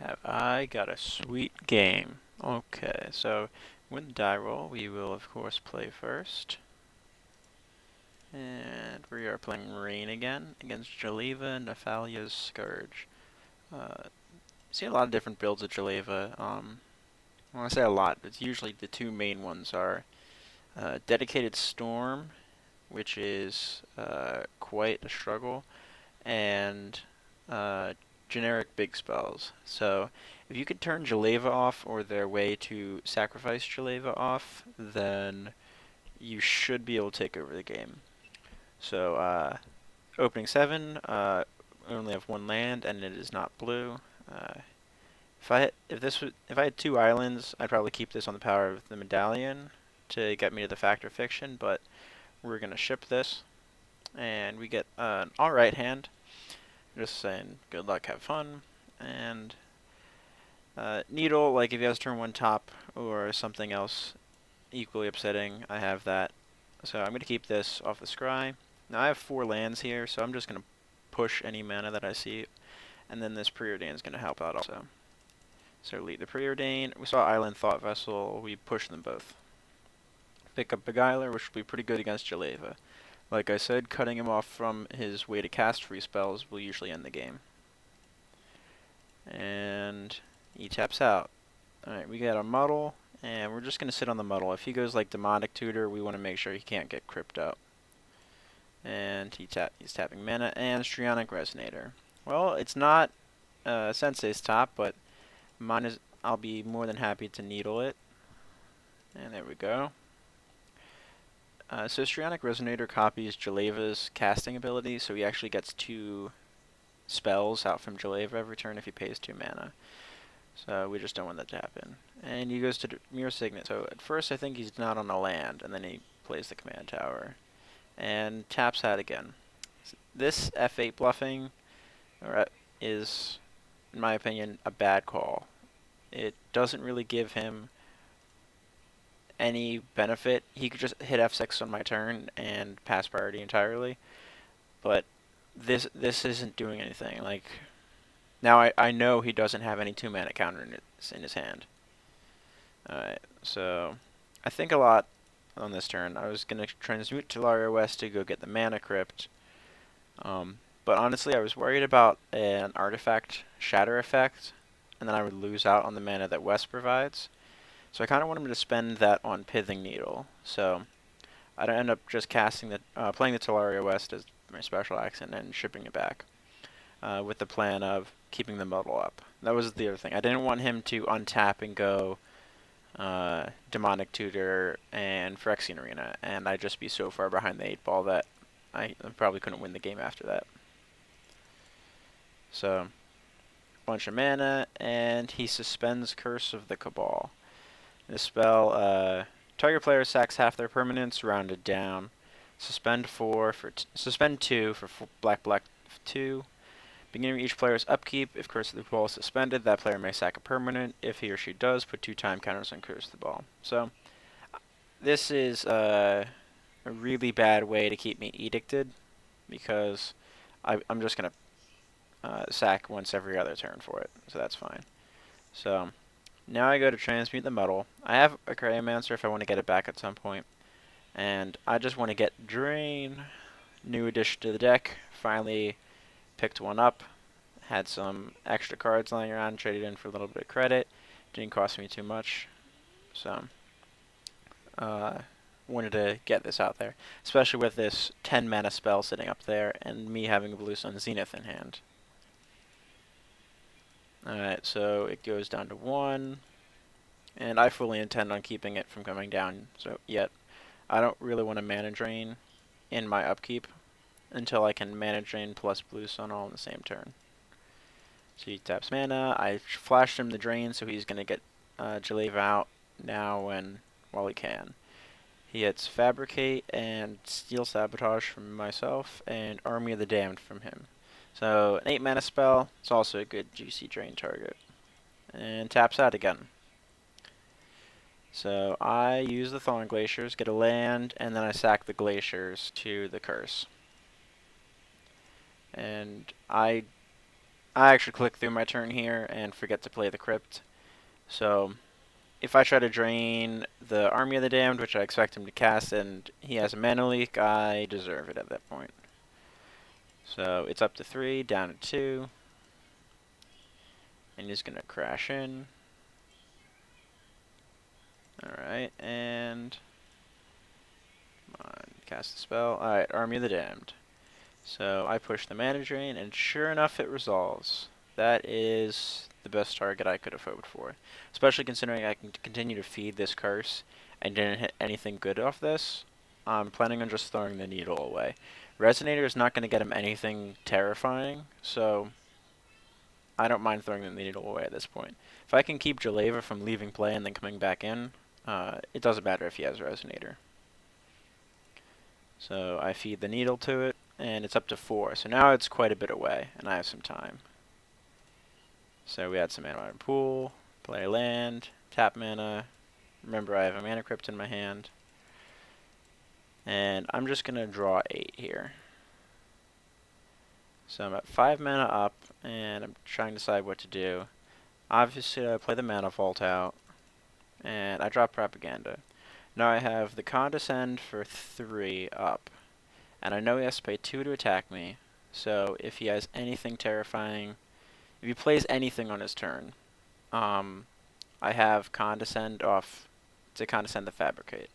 Have I got a sweet game? Okay, so with the die roll, we will of course play first. And we are playing Rayne again against Jeleva and Aphalia's Scourge. See a lot of different builds of Jeleva. When I say a lot, it's usually the two main ones are Dedicated Storm, which is quite a struggle, and generic big spells. So if you could turn Jeleva off or their way to sacrifice Jeleva off, then you should be able to take over the game. So opening 7, we only have one land and it is not blue. If I had two islands, I'd probably keep this on the power of the medallion to get me to the Fact or Fiction, but we're gonna ship this, and we get an alright hand. Just saying, good luck, have fun, and Needle, like if he has turn 1 top or something else equally upsetting, I have that. So I'm going to keep this off the scry. Now I have 4 lands here, so I'm just going to push any mana that I see, and then this Preordain is going to help out also. So lead the Preordain. We saw Island Thought Vessel, we push them both. Pick up Beguiler, which will be pretty good against Jeleva. Like I said, cutting him off from his way to cast free spells will usually end the game. And he taps out. Alright, we got a Muddle, and we're just going to sit on the Muddle. If he goes like Demonic Tutor, we want to make sure he can't get crypt out. And he's tapping mana, and Strionic Resonator. Well, it's not Sensei's top, but mine is. I'll be more than happy to needle it. And there we go. So Strionic Resonator copies Jeleva's casting ability, so he actually gets 2 spells out from Jeleva every turn if he pays 2 mana. So we just don't want that to happen. And he goes to Mirror Signet. So at first I think he's not on a land, and then he plays the command tower. And taps out again. This F8 bluffing is, in my opinion, a bad call. It doesn't really give him any benefit. He could just hit F6 on my turn and pass priority entirely. But this isn't doing anything. Like, now I know he doesn't have any 2 mana counter in his hand. Alright, so I think a lot on this turn. I was going to transmute Telaria West to go get the mana crypt. But honestly, I was worried about an artifact shatter effect, and then I would lose out on the mana that West provides. So I kind of wanted to spend that on Pithing Needle. So I'd end up just casting playing the Telaria West as my special action and shipping it back, with the plan of keeping the Muddle up. That was the other thing. I didn't want him to untap and go Demonic Tutor and Phyrexian Arena, and I'd just be so far behind the 8 ball that I probably couldn't win the game after that. So, bunch of mana, and he suspends Curse of the Cabal. This spell, target player sacks half their permanents, rounded down. Suspend 2 for black 2. Beginning of each player's upkeep, if Curse of the Ball is suspended, that player may sack a permanent. If he or she does, put 2 time counters on Curse of the Ball. So, this is a really bad way to keep me edicted, because I'm just going to sack once every other turn for it, so that's fine. So, now I go to transmute the Muddle. I have a Cryomancer if I want to get it back at some point, and I just want to get Drain, new addition to the deck, finally picked one up, had some extra cards lying around, traded in for a little bit of credit, didn't cost me too much, so wanted to get this out there, especially with this 10 mana spell sitting up there, and me having a Blue Sun Zenith in hand. Alright, so it goes down to 1, and I fully intend on keeping it from coming down, so yet I don't really want to mana drain in my upkeep until I can mana drain plus Blue Sun all in the same turn. So he taps mana, I flashed him the drain, so he's going to get Jeleva out now while he can. He hits Fabricate and Steel Sabotage from myself, and Army of the Damned from him. So, an 8 mana spell, it's also a good juicy drain target. And taps out again. So, I use the Thorn Glaciers, get a land, and then I sack the Glaciers to the Curse. And I I actually click through my turn here and forget to play the Crypt. So if I try to drain the Army of the Damned, which I expect him to cast, and he has a mana leak, I deserve it at that point. So it's up to 3, down to 2. And he's going to crash in. Alright, and come on, cast the spell. Alright, Army of the Damned. So I push the mana drain, and sure enough, it resolves. That is the best target I could have hoped for. Especially considering I can continue to feed this curse and didn't hit anything good off this. I'm planning on just throwing the needle away. Resonator is not going to get him anything terrifying, so I don't mind throwing the needle away at this point. If I can keep Jeleva from leaving play and then coming back in, it doesn't matter if he has Resonator. So I feed the needle to it, and it's up to 4. So now it's quite a bit away, and I have some time. So we add some mana in pool, play land, tap mana. Remember, I have a mana crypt in my hand. And I'm just going to draw 8 here. So I'm at 5 mana up, and I'm trying to decide what to do. Obviously, I play the Mana Vault out, and I drop Propaganda. Now I have the Condescend for 3 up, and I know he has to pay 2 to attack me, so if he has anything terrifying, if he plays anything on his turn, I have Condescend off to Condescend the Fabricate,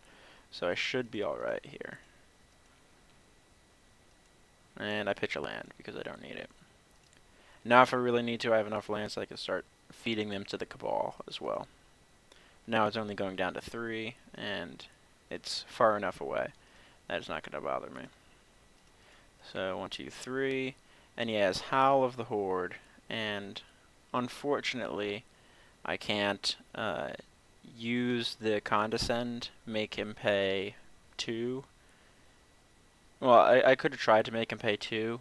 so I should be alright here. And I pitch a land because I don't need it. Now if I really need to, I have enough lands so I can start feeding them to the Cabal as well. Now it's only going down to 3, and it's far enough away that it's not going to bother me. So 1, 2, 3, and he has Howl of the Horde, and unfortunately I can't use the Condescend, make him pay 2. Well, I could have tried to make him pay 2,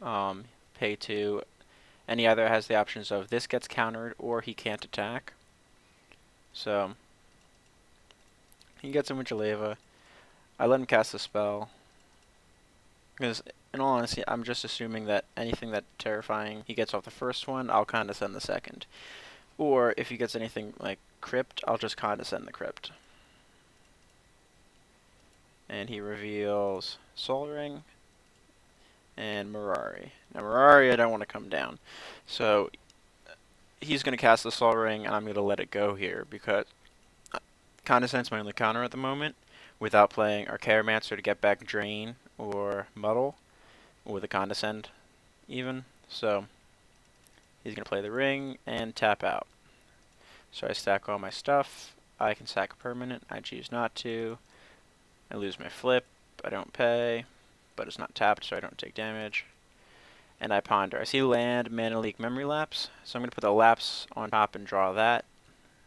and he either has the options of this gets countered or he can't attack. So he gets him with Jeleva. I let him cast the spell because, in all honesty, I'm just assuming that anything that terrifying he gets off the first one, I'll condescend the second. Or if he gets anything like Crypt, I'll just condescend the Crypt. And he reveals Soul Ring and Mirari. Now Mirari I don't want to come down. So he's going to cast the Soul Ring, and I'm going to let it go here because Condescend's my only counter at the moment without playing Archaeomancer to get back Drain or Muddle, or the Condescend even. So he's going to play the Ring and tap out. So I stack all my stuff. I can sack a permanent. I choose not to. I lose my flip. I don't pay, but it's not tapped, so I don't take damage. And I ponder. I see land, mana leak, memory lapse, so I'm going to put the lapse on top and draw that.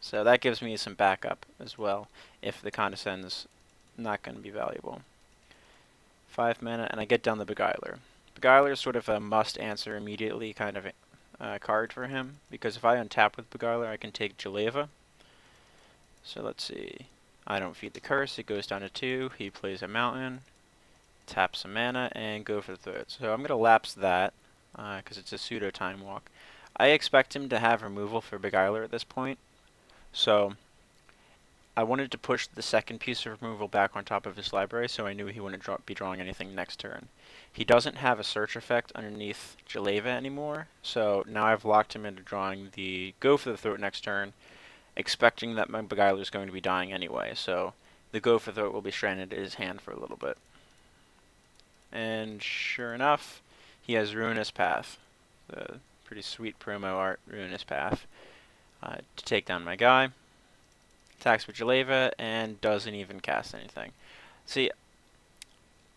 So that gives me some backup as well if the Condescend's not going to be valuable. 5 mana, and I get down the Beguiler. Beguiler is sort of a must answer immediately kind of card for him, because if I untap with Beguiler, I can take Jeleva. So let's see. I don't feed the curse, it goes down to 2, he plays a mountain, taps some mana, and go for the third. So I'm going to lapse that, because it's a pseudo time walk. I expect him to have removal for Beguiler at this point, so I wanted to push the second piece of removal back on top of his library so I knew he wouldn't be drawing anything next turn. He doesn't have a search effect underneath Jeleva anymore, so now I've locked him into drawing the go for the throat next turn, expecting that my Beguiler is going to be dying anyway, so the go for the throat will be stranded in his hand for a little bit. And sure enough, he has Ruinous Path. The pretty sweet promo art, Ruinous Path, to take down my guy. Attacks with Jeleva and doesn't even cast anything. See,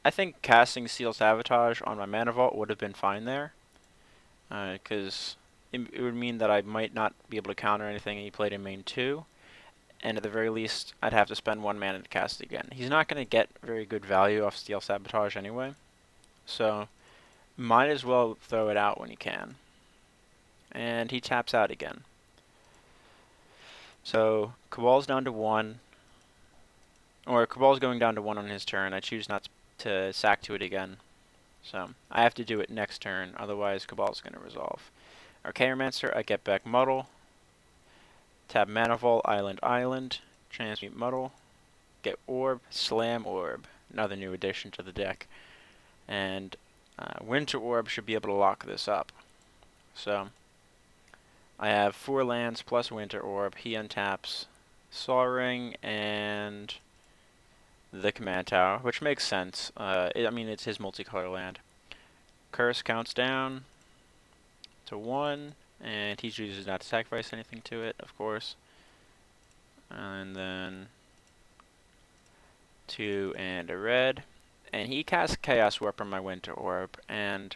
I think casting Seal Sabotage on my Mana Vault would have been fine there, because it would mean that I might not be able to counter anything and he played in main 2, and at the very least I'd have to spend 1 mana to cast it again. He's not going to get very good value off Steel Sabotage anyway, so might as well throw it out when he can. And he taps out again. So Cabal's down to 1, or Cabal's going down to 1 on his turn. I choose not to sack to it again. So I have to do it next turn, otherwise Cabal's going to resolve. Archaeomancer, I get back Muddle. Tap Manifold, Island, Transmute Muddle. Get Orb, Slam Orb. Another new addition to the deck. And Winter Orb should be able to lock this up. So, I have 4 lands plus Winter Orb. He untaps Sol Ring and the Command Tower, which makes sense. I mean, it's his multicolor land. Curse counts down to 1, and he chooses not to sacrifice anything to it, of course. And then 2 and a red. And he casts Chaos Warp on my Winter Orb, and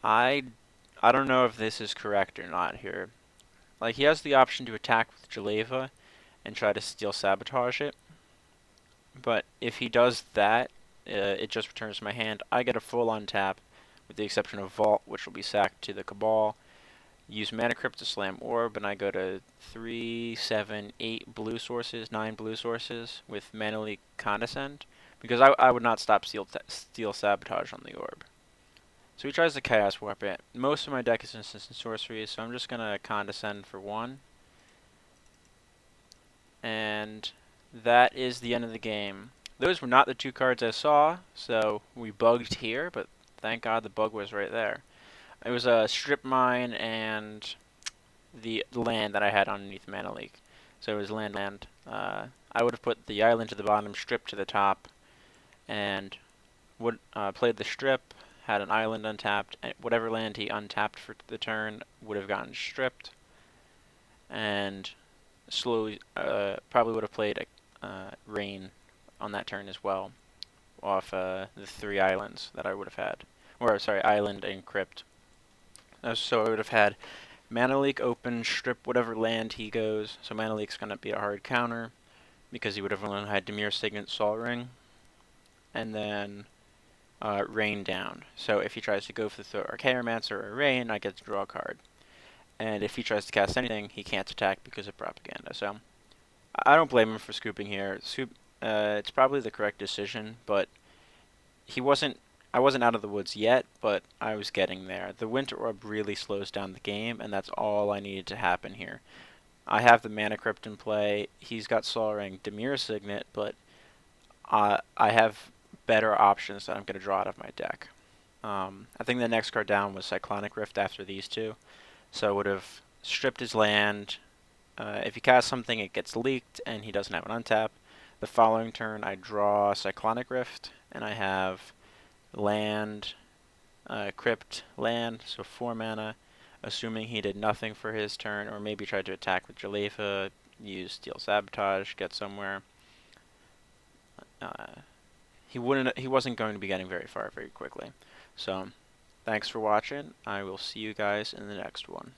I don't know if this is correct or not here. Like, he has the option to attack with Jeleva and try to steal sabotage it. But if he does that, it just returns to my hand. I get a full untap, with the exception of Vault, which will be sacked to the Cabal. Use Mana Crypt to slam Orb, and I go to 3, 7, 8 blue sources, 9 blue sources, with Mana Leak Condescend, because I would not stop steal sabotage on the Orb. So he tries to Chaos Warp it. Most of my deck is instants and sorceries, so I'm just going to Condescend for 1. And that is the end of the game. Those were not the 2 cards I saw, so we bugged here, but thank God the bug was right there. It was a Strip Mine and the land that I had underneath Mana Leak. So it was land. I would have put the island to the bottom, Strip to the top, and would played the Strip, had an island untapped, and whatever land he untapped for the turn would have gotten stripped, and slowly probably would have played Rayne on that turn as well, off the 3 islands that I would have had. Or, sorry, island and crypt. So I would have had Mana Leak open, strip whatever land he goes. So Mana Leak's going to be a hard counter, because he would have only had Dimir Signet, Sol Ring, and then Rayne down. So if he tries to go for the Archaeomancer or Rayne, I get to draw a card. And if he tries to cast anything, he can't attack because of propaganda. So I don't blame him for scooping here. It's probably the correct decision, but I wasn't out of the woods yet, but I was getting there. The Winter Orb really slows down the game, and that's all I needed to happen here. I have the Mana Crypt in play. He's got Sol Ring, Dimir Signet, but I have better options that I'm going to draw out of my deck. I think the next card down was Cyclonic Rift after these 2. So I would have stripped his land. If he casts something, it gets leaked, and he doesn't have an untap. The following turn, I draw Cyclonic Rift, and I have land, crypt, land, so 4 mana, assuming he did nothing for his turn, or maybe tried to attack with Jeleva, use Steal Sabotage, get somewhere. He wasn't going to be getting very far very quickly. So, thanks for watching. I will see you guys in the next one.